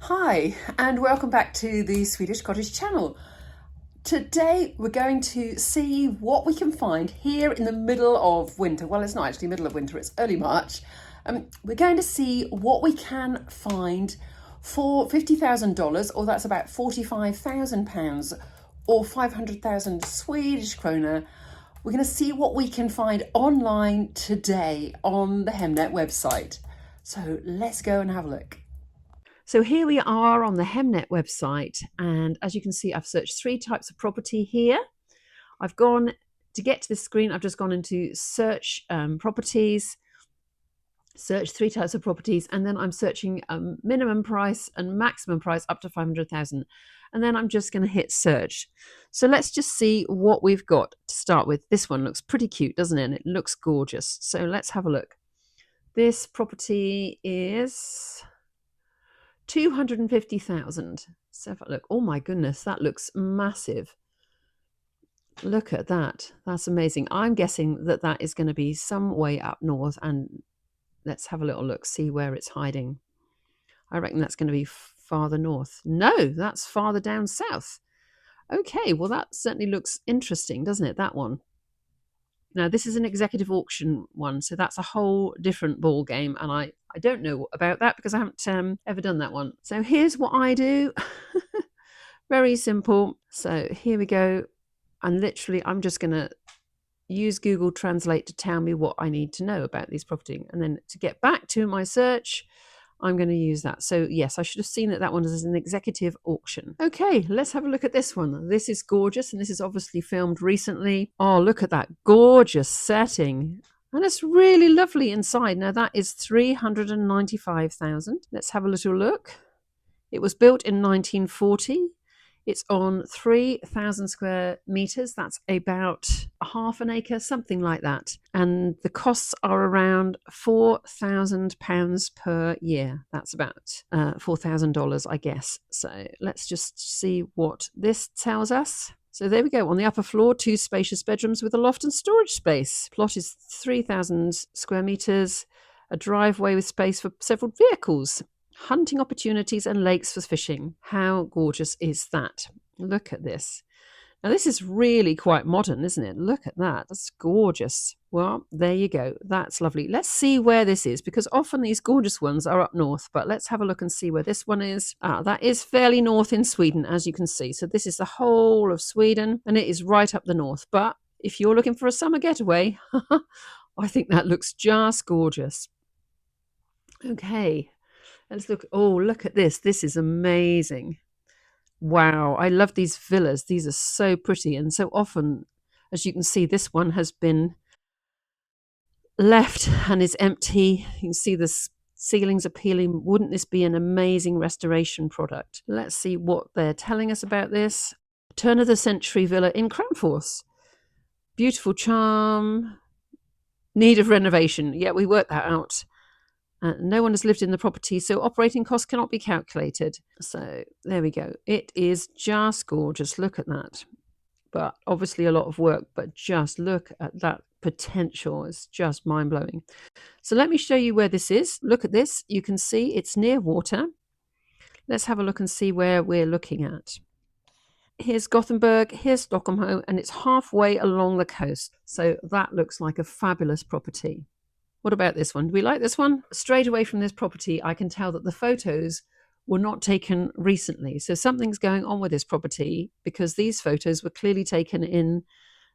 Hi, and welcome back to the Swedish Cottage channel. Today we're going to see what we can find here in the middle of winter. Well, it's not actually middle of winter, it's early March. We're going to see what we can find for $50,000, or that's about £45,000, or 500,000 Swedish krona. We're going to see what we can find online today on the Hemnet website. So let's go and have a look. So here we are on the Hemnet website, and as you can see, I've searched three types of property here. I've gone to get to this screen, I've just gone into search properties, search three types of properties, and then I'm searching minimum price and maximum price up to 500,000. And then I'm just going to hit search. So let's just see what we've got to start with. This one looks pretty cute, doesn't it? And it looks gorgeous. So let's have a look. This property is 250,000. So if I look, oh my goodness, that looks massive. Look at that. That's amazing. I'm guessing that that is going to be some way up north, and let's have a little look, see where it's hiding. I reckon that's going to be farther north. No, that's farther down south. Okay, well, that certainly looks interesting, doesn't it? That one. Now, this is an executive auction one, so that's a whole different ball game, and I don't know about that because I haven't ever done that one. So here's what I do. Very simple. So here we go. And literally, I'm just going to use Google Translate to tell me what I need to know about these property. And then to get back to my search, I'm going to use that. So yes, I should have seen that one as an executive auction. Okay, let's have a look at this one. This is gorgeous, and this is obviously filmed recently. Oh, look at that gorgeous setting. And it's really lovely inside. Now that is 395,000. Let's have a little look. It was built in 1940. It's on 3,000 square meters. That's about a half an acre, something like that. And the costs are around £4,000 per year. That's about $4,000, I guess. So let's just see what this tells us. So there we go. On the upper floor, 2 spacious bedrooms with a loft and storage space. Plot is 3,000 square meters, a driveway with space for several vehicles. Hunting opportunities and lakes for fishing. How gorgeous is that? Look at this. Now, this is really quite modern, isn't it? Look at that. That's gorgeous. Well, there you go. That's lovely. Let's see where this is, because often these gorgeous ones are up north, but let's have a look and see where this one is. That is fairly north in Sweden, as you can see. So this is the whole of Sweden, and it is right up the north. But if you're looking for a summer getaway, I think that looks just gorgeous. Okay. Let's look. Oh, look at this. This is amazing. Wow. I love these villas. These are so pretty. And so often, as you can see, this one has been left and is empty. You can see the ceilings are peeling. Wouldn't this be an amazing restoration product? Let's see what they're telling us about this. Turn of the century villa in Kramfors. Beautiful charm. Need of renovation. Yeah, we worked that out. No one has lived in the property, so operating costs cannot be calculated. So there we go. It is just gorgeous. Look at that. But obviously a lot of work, but just look at that potential. It's just mind-blowing. So let me show you where this is. Look at this. You can see it's near water. Let's have a look and see where we're looking at. Here's Gothenburg, here's Stockholm, and it's halfway along the coast. So that looks like a fabulous property. What about this one? Do we like this one? Straight away from this property, I can tell that the photos were not taken recently. So something's going on with this property, because these photos were clearly taken in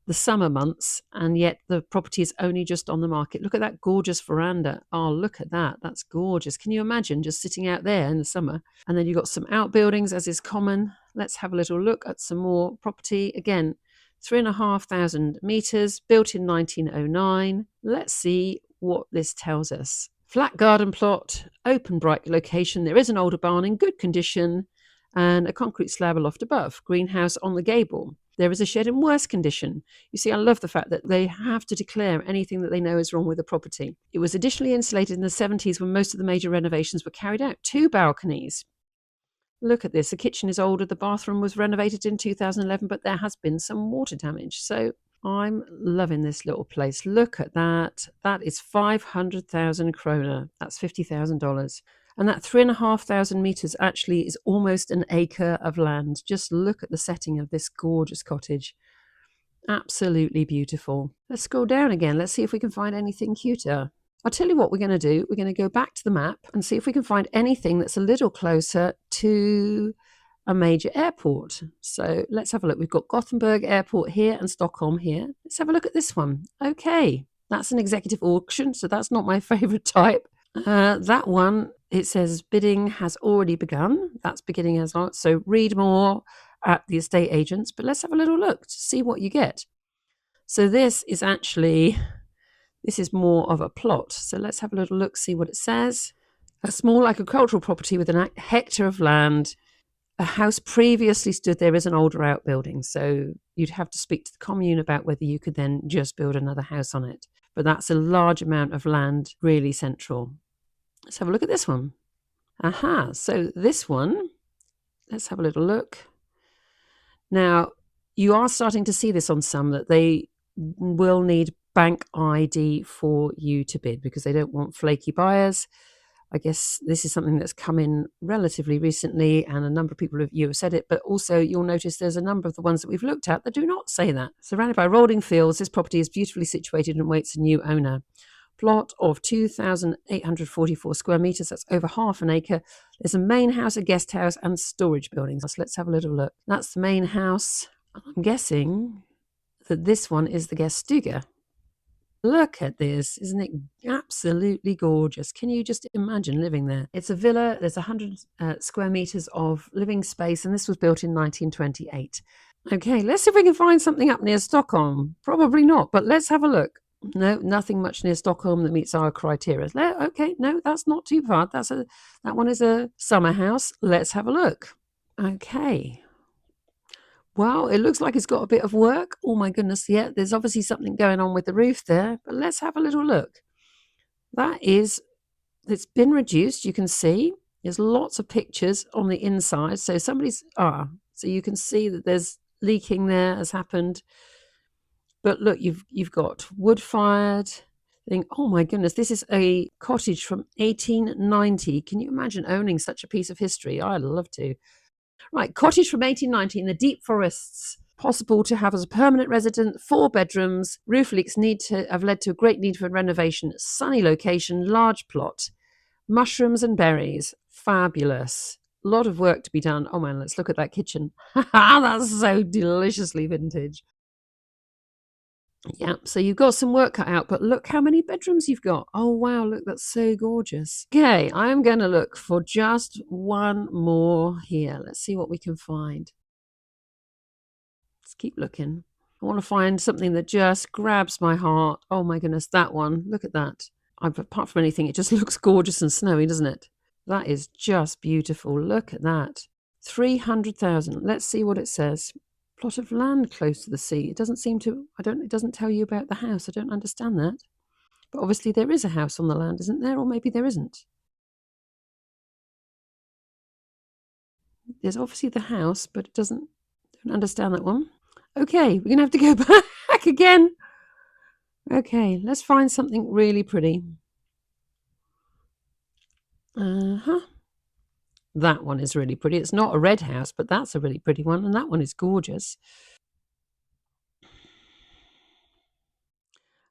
the summer months, and yet the property is only just on the market. Look at that gorgeous veranda. Oh, look at that. That's gorgeous. Can you imagine just sitting out there in the summer? And then you've got some outbuildings, as is common. Let's have a little look at some more property. Again, 3,500 meters, built in 1909. Let's see what this tells us. Flat garden plot, open bright location. There is an older barn in good condition and a concrete slab aloft above. Greenhouse on the gable. There is a shed in worse condition. You see, I love the fact that they have to declare anything that they know is wrong with the property. It was additionally insulated in the 70s when most of the major renovations were carried out. 2 balconies. Look at this. The kitchen is older. The bathroom was renovated in 2011, but there has been some water damage. So I'm loving this little place. Look at that. That is 500,000 krona. That's $50,000. And that 3,500 meters actually is almost an acre of land. Just look at the setting of this gorgeous cottage. Absolutely beautiful. Let's scroll down again. Let's see if we can find anything cuter. I'll tell you what we're going to do. We're going to go back to the map and see if we can find anything that's a little closer to a major airport. So let's have a look. We've got Gothenburg Airport here and Stockholm here. Let's have a look at this one. Okay, that's an executive auction, so that's not my favorite type. That one, it says bidding has already begun. That's beginning as well. So read more at the estate agents, but let's have a little look to see what you get. So this is more of a plot. So let's have a little look, see what it says. A small agricultural property with a hectare of land. A house previously stood there as an older outbuilding. So you'd have to speak to the commune about whether you could then just build another house on it. But that's a large amount of land, really central. Let's have a look at this one. Aha, so this one, let's have a little look. Now, you are starting to see this on some, that they will need bank ID for you to bid because they don't want flaky buyers. I guess this is something that's come in relatively recently, and a number of people have said it, but also you'll notice there's a number of the ones that we've looked at that do not say that. Surrounded by rolling fields, this property is beautifully situated and waits a new owner. Plot of 2,844 square meters, that's over half an acre. There's a main house, a guest house, and storage buildings. So let's have a little look. That's the main house. I'm guessing that this one is the guest stuga. Look at this. Isn't it absolutely gorgeous? Can you just imagine living there? It's a villa. There's 100 square meters of living space, and this was built in 1928. Okay, let's see if we can find something up near Stockholm. Probably not, but let's have a look. No, nothing much near Stockholm that meets our criteria. Okay, no, that's not too far. That one is a summer house. Let's have a look. Okay. Well, it looks like it's got a bit of work. Oh my goodness, yeah, there's obviously something going on with the roof there, but let's have a little look. It's been reduced, you can see. There's lots of pictures on the inside. So so you can see that there's leaking there has happened. But look, you've got wood-fired thing. Oh my goodness, this is a cottage from 1890. Can you imagine owning such a piece of history? I'd love to. Right, cottage from 1890 in the deep forests. Possible to have as a permanent resident, 4 bedrooms. Roof leaks have led to a great need for renovation. Sunny location, large plot. Mushrooms and berries. Fabulous. A lot of work to be done. Oh man, let's look at that kitchen. That's so deliciously vintage. Yeah, so you've got some work cut out, but look how many bedrooms you've got. Oh, wow, look, that's so gorgeous. Okay, I'm going to look for just one more here. Let's see what we can find. Let's keep looking. I want to find something that just grabs my heart. Oh my goodness, that one. Look at that. Apart from anything, it just looks gorgeous and snowy, doesn't it? That is just beautiful. Look at that. 300,000. Let's see what it says. Plot of land close to the sea. It doesn't tell you about the house. I don't understand that. But obviously there is a house on the land, isn't there? Or maybe there isn't. There's obviously the house, but don't understand that one. Okay, we're going to have to go back again. Okay, let's find something really pretty. That one is really pretty. It's not a red house, but that's a really pretty one, and that one is gorgeous.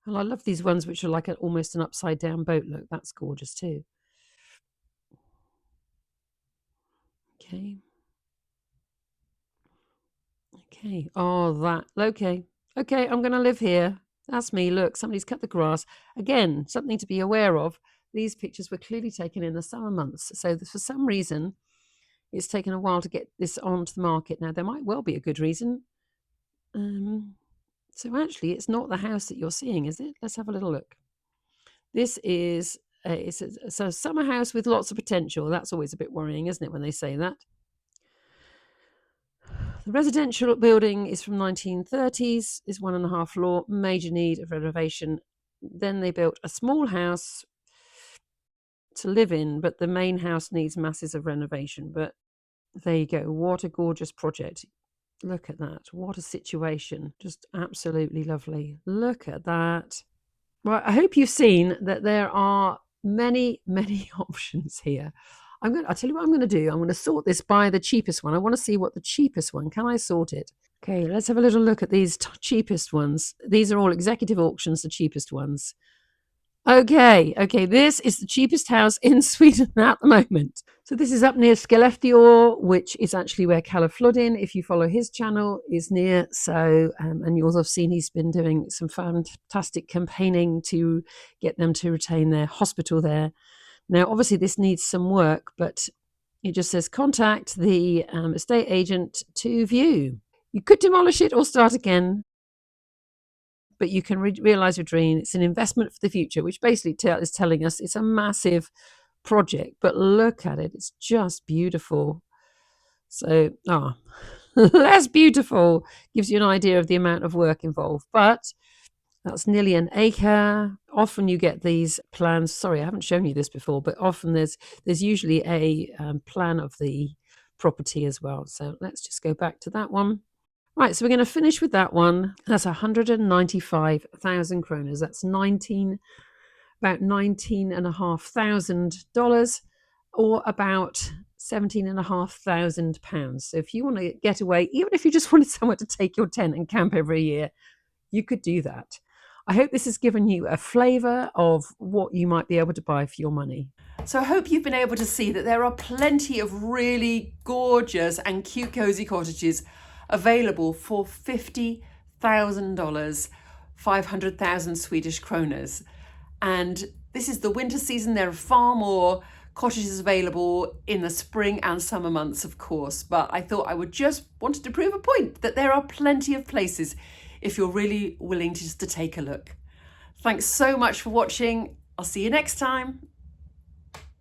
And I love these ones which are like almost an upside down boat. Look, that's gorgeous too. Okay. Okay. Oh, that. Okay. Okay, I'm going to live here. That's me. Look, somebody's cut the grass. Again, something to be aware of. These pictures were clearly taken in the summer months. So for some reason, it's taken a while to get this onto the market. Now, there might well be a good reason. So actually, it's not the house that you're seeing, is it? Let's have a little look. This is it's a summer house with lots of potential. That's always a bit worrying, isn't it, when they say that? The residential building is from 1930s, is 1.5 floor, major need of renovation. Then they built a small house to live in, but the main house needs masses of renovation. But there you go. What a gorgeous project. Look at that. What a situation. Just absolutely lovely. Look at that. Well, I hope you've seen that there are many, many options here. I'll tell you what I'm going to do. I'm going to sort this by the cheapest one. I want to see what the cheapest one. Can I sort it? Okay, let's have a little look at these cheapest ones. These are all executive auctions, the cheapest ones. Okay, this is the cheapest house in Sweden at the moment. So this is up near Skellefteå, which is actually where Kalle Floodin, if you follow his channel, is near. So, and you'll have seen he's been doing some fantastic campaigning to get them to retain their hospital there. Now, obviously, this needs some work, but it just says contact the estate agent to view. You could demolish it or start again, but you can realize your dream. It's an investment for the future, which basically is telling us it's a massive project, but look at it. It's just beautiful. So, less beautiful gives you an idea of the amount of work involved, but that's nearly an acre. Often you get these plans. Sorry, I haven't shown you this before, but often there's usually a plan of the property as well. So let's just go back to that one. Right, so we're going to finish with that one. That's 195,000 kroners. That's about $19,500, or about £17,500. So if you want to get away, even if you just wanted somewhere to take your tent and camp every year, you could do that. I hope this has given you a flavour of what you might be able to buy for your money. So I hope you've been able to see that there are plenty of really gorgeous and cute cosy cottages available for $50,000, 500,000 Swedish kroners. And this is the winter season. There are far more cottages available in the spring and summer months, of course. But I thought I would just wanted to prove a point that there are plenty of places if you're really willing just to take a look. Thanks so much for watching. I'll see you next time.